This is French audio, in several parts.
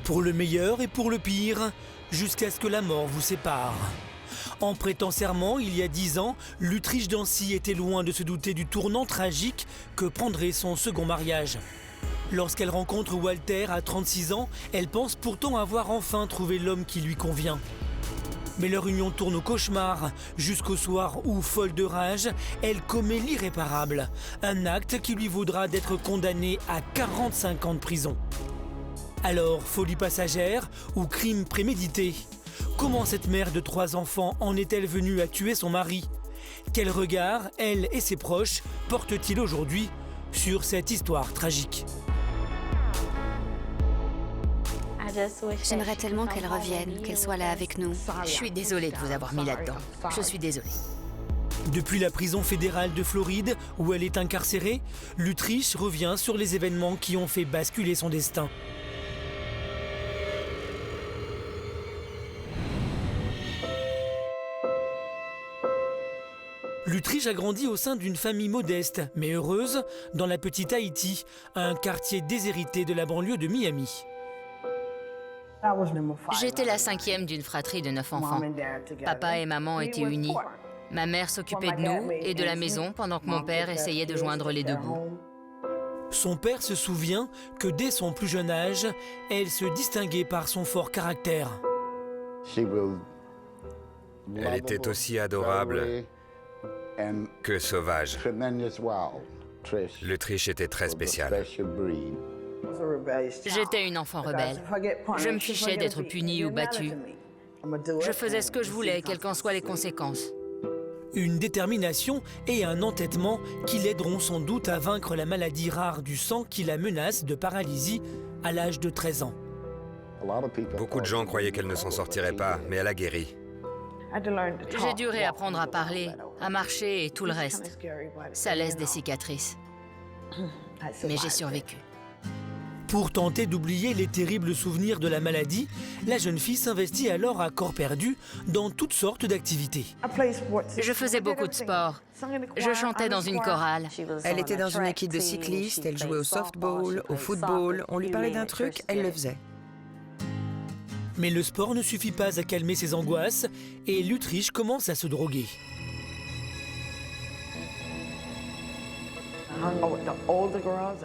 Pour le meilleur et pour le pire, jusqu'à ce que la mort vous sépare. En prêtant serment, il y a 10 ans, l'Utriche d'Ancy était loin de se douter du tournant tragique que prendrait son second mariage. Lorsqu'elle rencontre Walter à 36 ans, elle pense pourtant avoir enfin trouvé l'homme qui lui convient. Mais leur union tourne au cauchemar, jusqu'au soir où, folle de rage, elle commet l'irréparable. Un acte qui lui vaudra d'être condamnée à 45 ans de prison. Alors, folie passagère ou crime prémédité? Comment cette mère de 3 enfants en est-elle venue à tuer son mari? Quel regard, elle et ses proches, portent-ils aujourd'hui sur cette histoire tragique? J'aimerais tellement qu'elle revienne, qu'elle soit là avec nous. Je suis désolée de vous avoir mis là-dedans. Je suis désolée. Depuis la prison fédérale de Floride, où elle est incarcérée, l'Utriche revient sur les événements qui ont fait basculer son destin. L'Utriche a grandi au sein d'une famille modeste, mais heureuse, dans la petite Haïti, un quartier déshérité de la banlieue de Miami. J'étais la 5e d'une fratrie de 9 enfants. Papa et maman étaient unis. Ma mère s'occupait de nous et de la maison pendant que mon père essayait de joindre les deux bouts. Son père se souvient que dès son plus jeune âge, elle se distinguait par son fort caractère. Elle était aussi adorable que sauvage. L'Autriche était très spéciale. J'étais une enfant rebelle. Je me fichais d'être punie ou battue. Je faisais ce que je voulais, quelles qu'en soient les conséquences. Une détermination et un entêtement qui l'aideront sans doute à vaincre la maladie rare du sang qui la menace de paralysie à l'âge de 13 ans. Beaucoup de gens croyaient qu'elle ne s'en sortirait pas, mais elle a guéri. J'ai dû réapprendre à parler, à marcher et tout le reste. Ça laisse des cicatrices. Mais j'ai survécu. Pour tenter d'oublier les terribles souvenirs de la maladie, la jeune fille s'investit alors à corps perdu dans toutes sortes d'activités. Je faisais beaucoup de sport. Je chantais dans une chorale. Elle était dans une équipe de cyclistes, elle jouait au softball, au football. On lui parlait d'un truc, elle le faisait. Mais le sport ne suffit pas à calmer ses angoisses et l'Utriche commence à se droguer.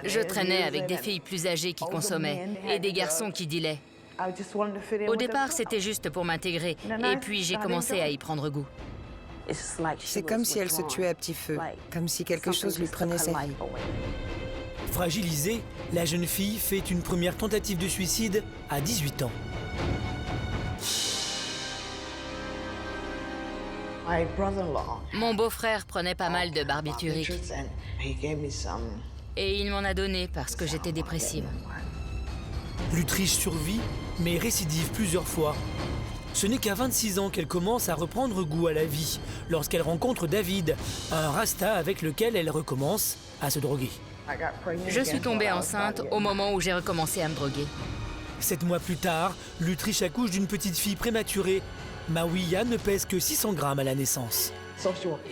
Je traînais avec des filles plus âgées qui consommaient et des garçons qui dealaient. Au départ, c'était juste pour m'intégrer et puis j'ai commencé à y prendre goût. C'est comme si elle se tuait à petit feu, comme si quelque chose lui prenait sa vie. Fragilisée, la jeune fille fait une première tentative de suicide à 18 ans. Mon beau-frère prenait pas mal de barbiturique. Et il m'en a donné parce que j'étais dépressive. L'Utriche survit, mais récidive plusieurs fois. Ce n'est qu'à 26 ans qu'elle commence à reprendre goût à la vie, lorsqu'elle rencontre David, un rasta avec lequel elle recommence à se droguer. Je suis tombée enceinte au moment où j'ai recommencé à me droguer. 7 mois plus tard, l'Utriche accouche d'une petite fille prématurée. Maouia ne pèse que 600 grammes à la naissance.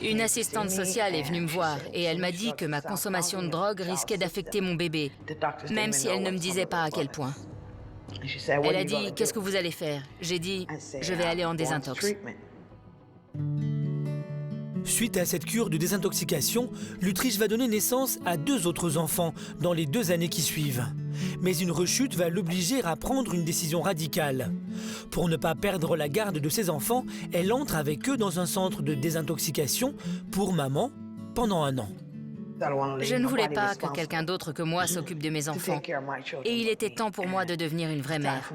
Une assistante sociale est venue me voir et elle m'a dit que ma consommation de drogue risquait d'affecter mon bébé, même si elle ne me disait pas à quel point. Elle a dit « Qu'est-ce que vous allez faire ?» J'ai dit « Je vais aller en désintox ». Suite à cette cure de désintoxication, l'Utriche va donner naissance à 2 autres enfants dans les 2 années qui suivent. Mais une rechute va l'obliger à prendre une décision radicale. Pour ne pas perdre la garde de ses enfants, elle entre avec eux dans un centre de désintoxication pour maman pendant 1 an. Je ne voulais pas que quelqu'un d'autre que moi s'occupe de mes enfants. Et il était temps pour moi de devenir une vraie mère.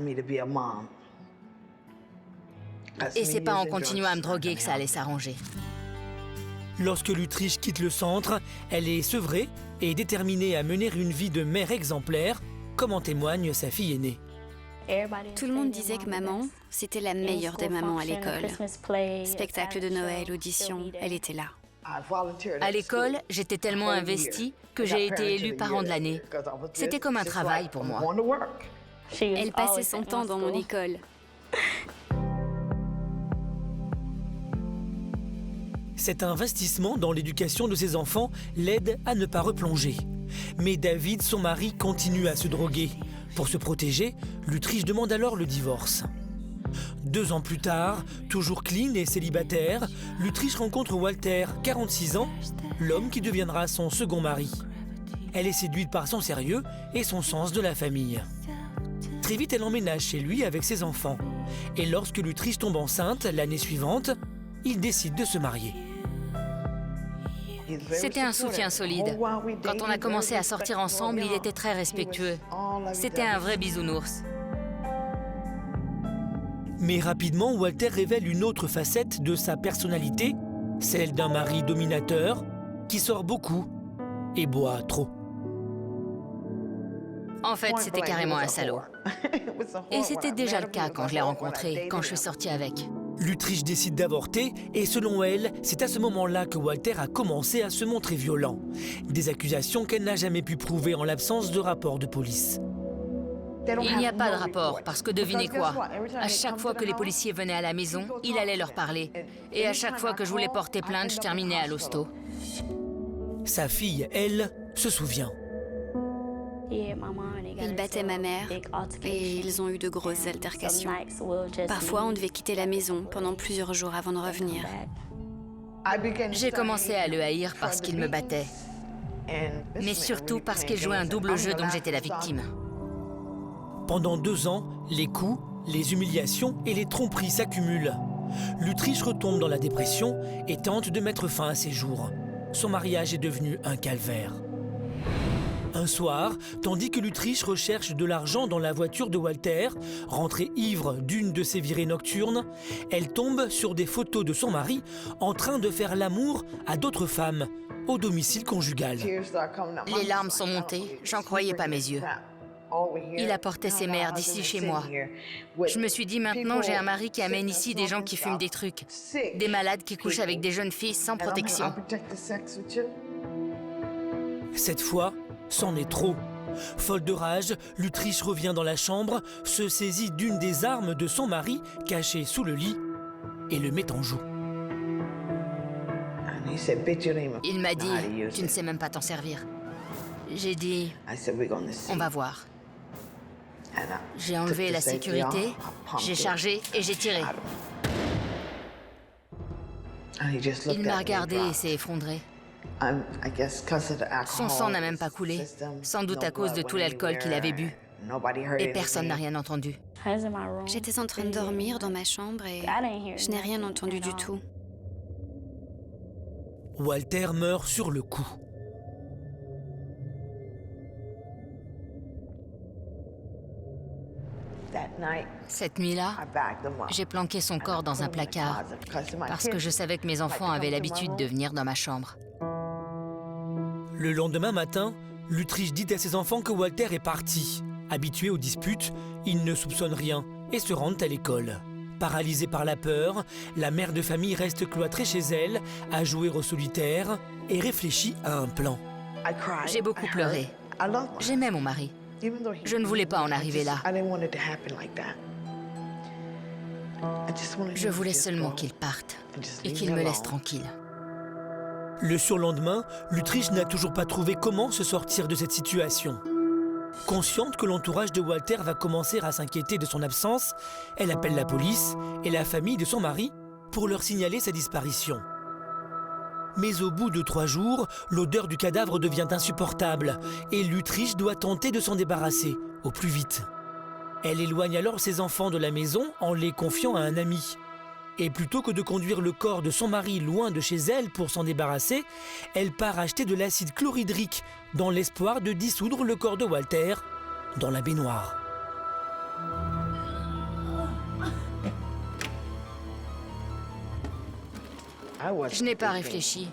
Et c'est pas en continuant à me droguer que ça allait s'arranger. Lorsque l'Utriche quitte le centre, elle est sevrée et déterminée à mener une vie de mère exemplaire, comme en témoigne sa fille aînée. Tout le monde disait que maman, c'était la meilleure des mamans à l'école. Spectacle de Noël, audition, elle était là. À l'école, j'étais tellement investie que j'ai été élue parent de l'année. C'était comme un travail pour moi. Elle passait son temps dans mon école. Cet investissement dans l'éducation de ses enfants l'aide à ne pas replonger. Mais David, son mari, continue à se droguer. Pour se protéger, l'Utriche demande alors le divorce. 2 ans plus tard, toujours clean et célibataire, l'Utriche rencontre Walter, 46 ans, l'homme qui deviendra son second mari. Elle est séduite par son sérieux et son sens de la famille. Très vite, elle emménage chez lui avec ses enfants. Et lorsque l'Utriche tombe enceinte l'année suivante, ils décident de se marier. C'était un soutien solide. Quand on a commencé à sortir ensemble, il était très respectueux. C'était un vrai bisounours. Mais rapidement, Walter révèle une autre facette de sa personnalité, celle d'un mari dominateur qui sort beaucoup et boit trop. En fait, c'était carrément un salaud. Et c'était déjà le cas quand je l'ai rencontré, quand je suis sortie avec. L'Utriche décide d'avorter et selon elle, c'est à ce moment-là que Walter a commencé à se montrer violent. Des accusations qu'elle n'a jamais pu prouver en l'absence de rapport de police. Il n'y a pas de rapport, parce que devinez quoi? À chaque fois que les policiers venaient à la maison, il allait leur parler. Et à chaque fois que je voulais porter plainte, je terminais à l'hosto. Sa fille, elle, se souvient. Il battait ma mère et ils ont eu de grosses altercations. Parfois, on devait quitter la maison pendant plusieurs jours avant de revenir. J'ai commencé à le haïr parce qu'il me battait. Mais surtout parce qu'il jouait un double jeu dont j'étais la victime. Pendant 2 ans, les coups, les humiliations et les tromperies s'accumulent. L'Utriche retombe dans la dépression et tente de mettre fin à ses jours. Son mariage est devenu un calvaire. Un soir, tandis que l'Utriche recherche de l'argent dans la voiture de Walter, rentrée ivre d'une de ses virées nocturnes, elle tombe sur des photos de son mari en train de faire l'amour à d'autres femmes au domicile conjugal. Les larmes sont montées, j'en croyais pas mes yeux. Il apportait ses mères d'ici chez moi. Je me suis dit, maintenant j'ai un mari qui amène ici des gens qui fument des trucs, des malades qui couchent avec des jeunes filles sans protection. Cette fois, c'en est trop. Folle de rage, l'Utriche revient dans la chambre, se saisit d'une des armes de son mari, cachée sous le lit, et le met en joue. Il m'a dit, tu ne sais même pas t'en servir. J'ai dit, on va voir. J'ai enlevé la sécurité, j'ai chargé et j'ai tiré. Il m'a regardé et s'est effondré. Son sang n'a même pas coulé, sans doute à cause de tout l'alcool qu'il avait bu. Et personne n'a rien entendu. J'étais en train de dormir dans ma chambre et je n'ai rien entendu du tout. Walter meurt sur le coup. Cette nuit-là, j'ai planqué son corps dans un placard parce que je savais que mes enfants avaient l'habitude de venir dans ma chambre. Le lendemain matin, l'Utriche dit à ses enfants que Walter est parti. Habitués aux disputes, ils ne soupçonnent rien et se rendent à l'école. Paralysée par la peur, la mère de famille reste cloîtrée chez elle, à jouer au solitaire et réfléchit à un plan. J'ai beaucoup pleuré. J'aimais mon mari. Je ne voulais pas en arriver là. Je voulais seulement qu'il parte et qu'il me laisse tranquille. Le surlendemain, l'Utriche n'a toujours pas trouvé comment se sortir de cette situation. Consciente que l'entourage de Walter va commencer à s'inquiéter de son absence, elle appelle la police et la famille de son mari pour leur signaler sa disparition. Mais au bout de 3 jours, l'odeur du cadavre devient insupportable et l'Utriche doit tenter de s'en débarrasser au plus vite. Elle éloigne alors ses enfants de la maison en les confiant à un ami. Et plutôt que de conduire le corps de son mari loin de chez elle pour s'en débarrasser, elle part acheter de l'acide chlorhydrique dans l'espoir de dissoudre le corps de Walter dans la baignoire. Je n'ai pas réfléchi.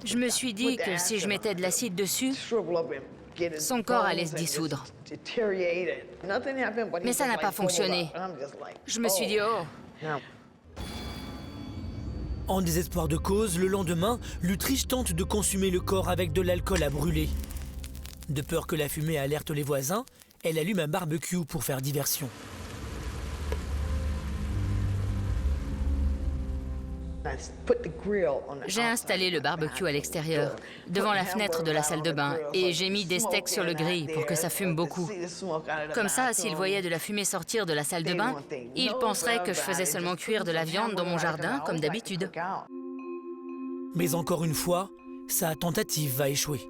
Je me suis dit que si je mettais de l'acide dessus, son corps allait se dissoudre. Mais ça n'a pas fonctionné. Je me suis dit, oh. En désespoir de cause, le lendemain, l'Utriche tente de consumer le corps avec de l'alcool à brûler. De peur que la fumée alerte les voisins, elle allume un barbecue pour faire diversion. J'ai installé le barbecue à l'extérieur, devant la fenêtre de la salle de bain, et j'ai mis des steaks sur le grill pour que ça fume beaucoup. Comme ça, s'ils voyaient de la fumée sortir de la salle de bain, ils penseraient que je faisais seulement cuire de la viande dans mon jardin, comme d'habitude. Mais encore une fois, sa tentative va échouer.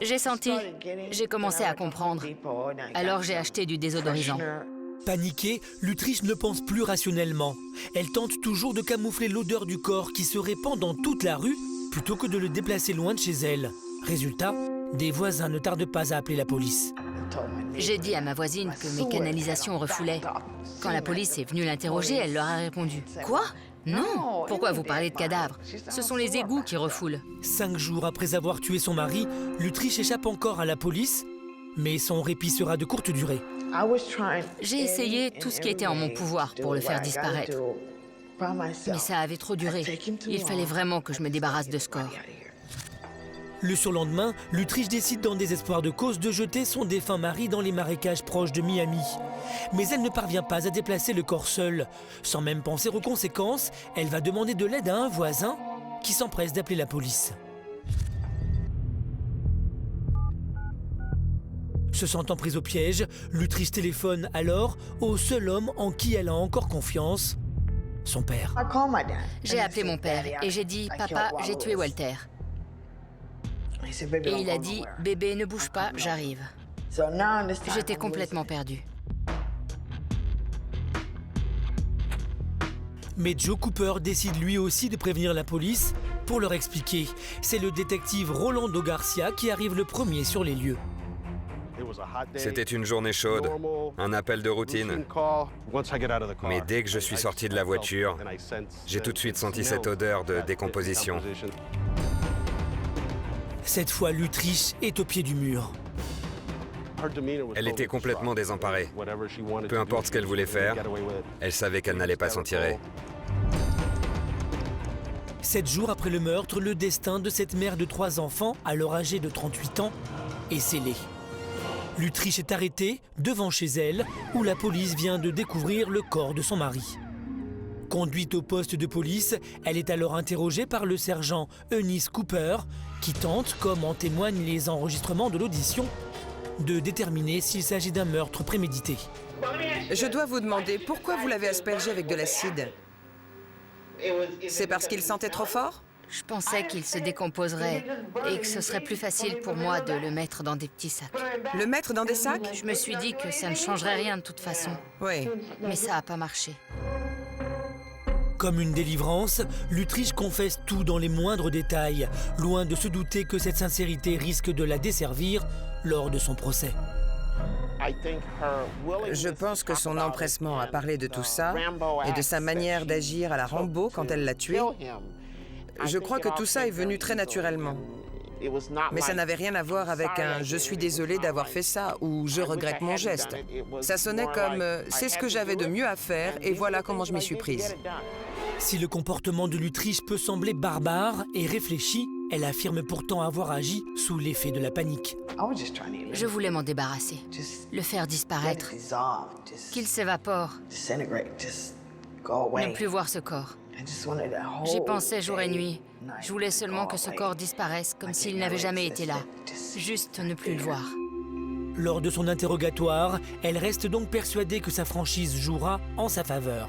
J'ai senti, j'ai commencé à comprendre. Alors j'ai acheté du désodorisant. Paniquée, l'Utriche ne pense plus rationnellement. Elle tente toujours de camoufler l'odeur du corps qui se répand dans toute la rue plutôt que de le déplacer loin de chez elle. Résultat, des voisins ne tardent pas à appeler la police. J'ai dit à ma voisine que mes canalisations refoulaient. Quand la police est venue l'interroger, elle leur a répondu « Quoi ? Non, pourquoi vous parlez de cadavres? Ce sont les égouts qui refoulent. » 5 jours après avoir tué son mari, l'Utriche échappe encore à la police, mais son répit sera de courte durée. J'ai essayé tout ce qui était en mon pouvoir pour le faire disparaître. Mais ça avait trop duré. Il fallait vraiment que je me débarrasse de ce corps. Le surlendemain, l'Utriche décide dans désespoir de cause de jeter son défunt mari dans les marécages proches de Miami. Mais elle ne parvient pas à déplacer le corps seul. Sans même penser aux conséquences, elle va demander de l'aide à un voisin qui s'empresse d'appeler la police. Se sentant prise au piège, l'Utriche téléphone alors au seul homme en qui elle a encore confiance, son père. J'ai appelé mon père et j'ai dit « Papa, j'ai tué Walter ». Et il a dit « Bébé, ne bouge pas, j'arrive ». J'étais complètement perdue. Mais Joe Cooper décide lui aussi de prévenir la police pour leur expliquer. C'est le détective Rolando Garcia qui arrive le premier sur les lieux. C'était une journée chaude, un appel de routine. Mais dès que je suis sorti de la voiture, j'ai tout de suite senti cette odeur de décomposition. Cette fois, l'Utriche est au pied du mur. Elle était complètement désemparée. Peu importe ce qu'elle voulait faire, elle savait qu'elle n'allait pas s'en tirer. 7 jours après le meurtre, le destin de cette mère de 3 enfants, alors âgée de 38 ans, est scellé. L'Utriche est arrêtée devant chez elle, où la police vient de découvrir le corps de son mari. Conduite au poste de police, elle est alors interrogée par le sergent Eunice Cooper, qui tente, comme en témoignent les enregistrements de l'audition, de déterminer s'il s'agit d'un meurtre prémédité. Je dois vous demander pourquoi vous l'avez aspergé avec de l'acide. C'est parce qu'il sentait trop fort? Je pensais qu'il se décomposerait et que ce serait plus facile pour moi de le mettre dans des petits sacs. Le mettre dans des sacs? Je me suis dit que ça ne changerait rien de toute façon. Oui. Mais ça n'a pas marché. Comme une délivrance, l'Utriche confesse tout dans les moindres détails, loin de se douter que cette sincérité risque de la desservir lors de son procès. Je pense que son empressement à parler de tout ça et de sa manière d'agir à la Rambo quand elle l'a tué, je crois que tout ça est venu très naturellement. Mais ça n'avait rien à voir avec un « je suis désolé d'avoir fait ça » ou « je regrette mon geste ». Ça sonnait comme « c'est ce que j'avais de mieux à faire et voilà comment je m'y suis prise ». Si le comportement de l'Utriche peut sembler barbare et réfléchi, elle affirme pourtant avoir agi sous l'effet de la panique. Je voulais m'en débarrasser, le faire disparaître, qu'il s'évapore, ne plus voir ce corps. J'y pensais jour et nuit. Je voulais seulement que ce corps disparaisse, comme s'il n'avait jamais été là. Juste ne plus le voir. Lors de son interrogatoire, elle reste donc persuadée que sa franchise jouera en sa faveur.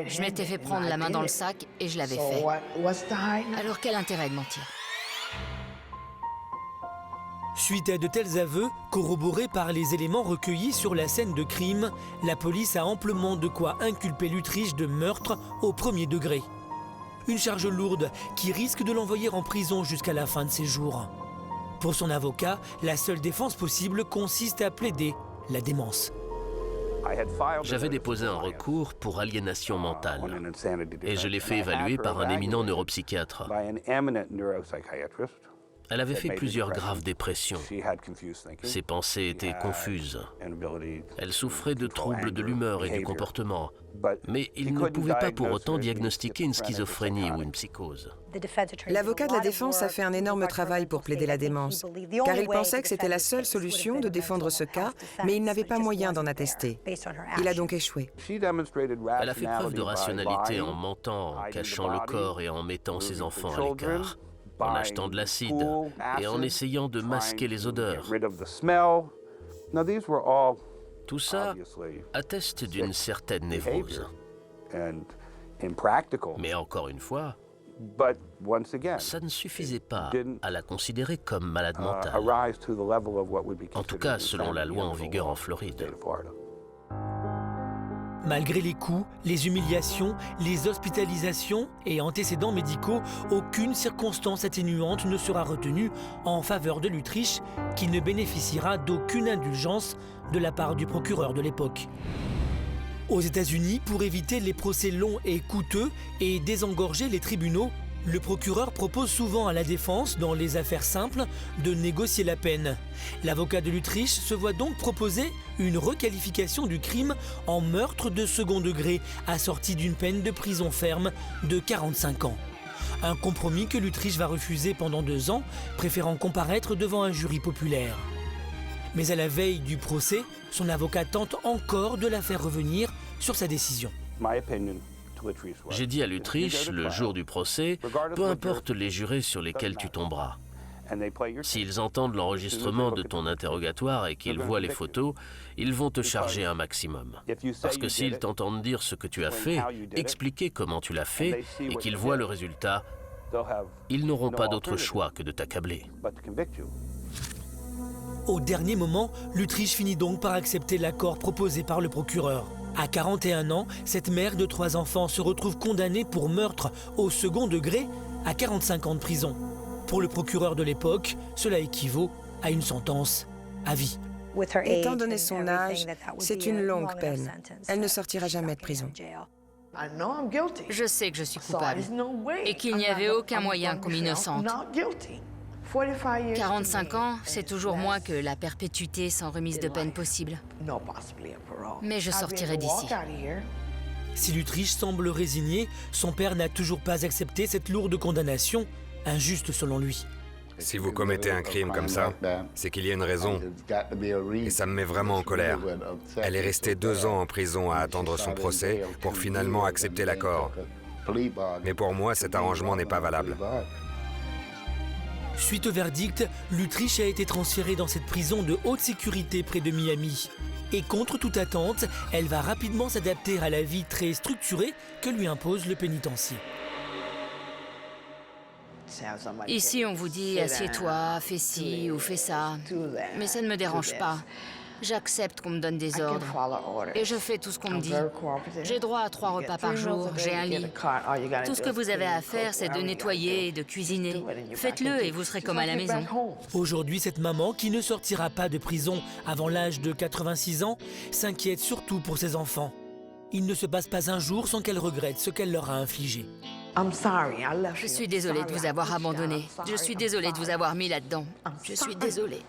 Je m'étais fait prendre la main dans le sac et je l'avais fait. Alors quel intérêt de mentir? Suite à de tels aveux, corroborés par les éléments recueillis sur la scène de crime, la police a amplement de quoi inculper l'Utriche de meurtre au premier degré. Une charge lourde qui risque de l'envoyer en prison jusqu'à la fin de ses jours. Pour son avocat, la seule défense possible consiste à plaider la démence. J'avais déposé un recours pour aliénation mentale et je l'ai fait évaluer par un éminent neuropsychiatre. Elle avait fait plusieurs graves dépressions. Ses pensées étaient confuses. Elle souffrait de troubles de l'humeur et du comportement. Mais il ne pouvait pas pour autant diagnostiquer une schizophrénie ou une psychose. L'avocat de la défense a fait un énorme travail pour plaider la démence, car il pensait que c'était la seule solution de défendre ce cas, mais il n'avait pas moyen d'en attester. Il a donc échoué. Elle a fait preuve de rationalité en mentant, en cachant le corps et en mettant ses enfants à l'écart, en achetant de l'acide et en essayant de masquer les odeurs. Tout ça atteste d'une certaine névrose. Mais encore une fois, ça ne suffisait pas à la considérer comme malade mentale. En tout cas, selon la loi en vigueur en Floride. Malgré les coups, les humiliations, les hospitalisations et antécédents médicaux, aucune circonstance atténuante ne sera retenue en faveur de l'Utrecht, qui ne bénéficiera d'aucune indulgence de la part du procureur de l'époque. Aux États-Unis, pour éviter les procès longs et coûteux et désengorger les tribunaux, le procureur propose souvent à la défense, dans les affaires simples, de négocier la peine. L'avocat de l'Utrecht se voit donc proposer une requalification du crime en meurtre de second degré, assorti d'une peine de prison ferme de 45 ans. Un compromis que l'Utrecht va refuser pendant 2 ans, préférant comparaître devant un jury populaire. Mais à la veille du procès, son avocat tente encore de la faire revenir sur sa décision. J'ai dit à l'Utrecht, le jour du procès, peu importe les jurés sur lesquels tu tomberas. S'ils entendent l'enregistrement de ton interrogatoire et qu'ils voient les photos, ils vont te charger un maximum. Parce que s'ils t'entendent dire ce que tu as fait, expliquer comment tu l'as fait et qu'ils voient le résultat, ils n'auront pas d'autre choix que de t'accabler. Au dernier moment, l'Utrecht finit donc par accepter l'accord proposé par le procureur. À 41 ans, cette mère de 3 enfants se retrouve condamnée pour meurtre au second degré à 45 ans de prison. Pour le procureur de l'époque, cela équivaut à une sentence à vie. Étant donné son âge, c'est une longue peine. Elle ne sortira jamais de prison. Je sais que je suis coupable et qu'il n'y avait aucun moyen qu'on m'innocente. 45 ans, c'est toujours moins que la perpétuité sans remise de peine possible. Mais je sortirai d'ici. Si l'Utrecht semble résigné, son père n'a toujours pas accepté cette lourde condamnation, injuste selon lui. Si vous commettez un crime comme ça, c'est qu'il y a une raison. Et ça me met vraiment en colère. Elle est restée 2 ans en prison à attendre son procès pour finalement accepter l'accord. Mais pour moi, cet arrangement n'est pas valable. Suite au verdict, l'Utrecht a été transférée dans cette prison de haute sécurité près de Miami. Et contre toute attente, elle va rapidement s'adapter à la vie très structurée que lui impose le pénitencier. Ici, on vous dit « assieds-toi, fais ci ou fais ça ». Mais ça ne me dérange pas. J'accepte qu'on me donne des ordres. Et je fais tout ce qu'on me dit. J'ai droit à 3 repas par jour, j'ai un lit. Tout ce que vous avez à faire, c'est de nettoyer et de cuisiner. Faites-le et vous serez comme à la maison. Aujourd'hui, cette maman, qui ne sortira pas de prison avant l'âge de 86 ans, s'inquiète surtout pour ses enfants. Il ne se passe pas un jour sans qu'elle regrette ce qu'elle leur a infligé. Je suis désolée de vous avoir abandonné. Je suis désolée de vous avoir mis là-dedans. Je suis désolée.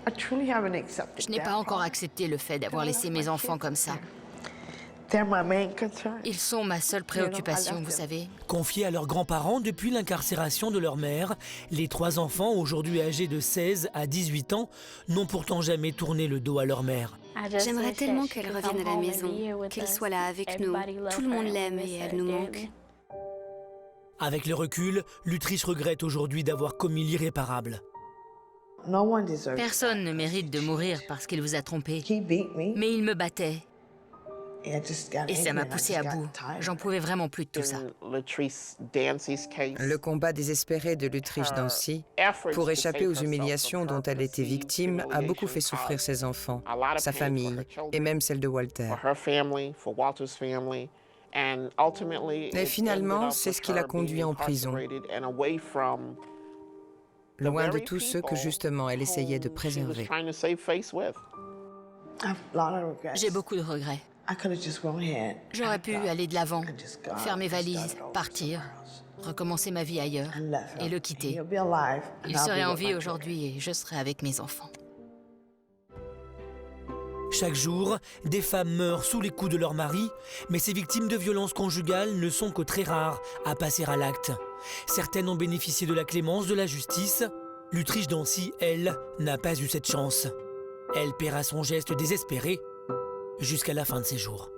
Je n'ai pas encore accepté le fait d'avoir laissé mes enfants comme ça. Ils sont ma seule préoccupation, vous savez. Confiés à leurs grands-parents depuis l'incarcération de leur mère, les 3 enfants, aujourd'hui âgés de 16 à 18 ans, n'ont pourtant jamais tourné le dos à leur mère. J'aimerais tellement qu'elle revienne à la maison, qu'elle soit là avec nous. Tout le monde l'aime et elle nous manque. Avec le recul, l'Utrecht regrette aujourd'hui d'avoir commis l'irréparable. Personne ne mérite de mourir parce qu'il vous a trompé. Mais il me battait. Et ça m'a poussé à bout. J'en pouvais vraiment plus de tout ça. Le combat désespéré de l'Utrecht Dancy pour échapper aux humiliations dont elle était victime a beaucoup fait souffrir ses enfants, sa famille et même celle de Walter. Et finalement, c'est ce qui l'a conduit en prison, loin de tous ceux que justement elle essayait de préserver. J'ai beaucoup de regrets. J'aurais pu aller de l'avant, faire mes valises, partir. recommencer ma vie ailleurs et le quitter. Il serait en vie aujourd'hui et je serais avec mes enfants. Chaque jour, des femmes meurent sous les coups de leur mari, mais ces victimes de violences conjugales ne sont que très rares à passer à l'acte. Certaines ont bénéficié de la clémence de la justice. L'Utrecht d'Annecy, elle, n'a pas eu cette chance. Elle paiera son geste désespéré jusqu'à la fin de ses jours.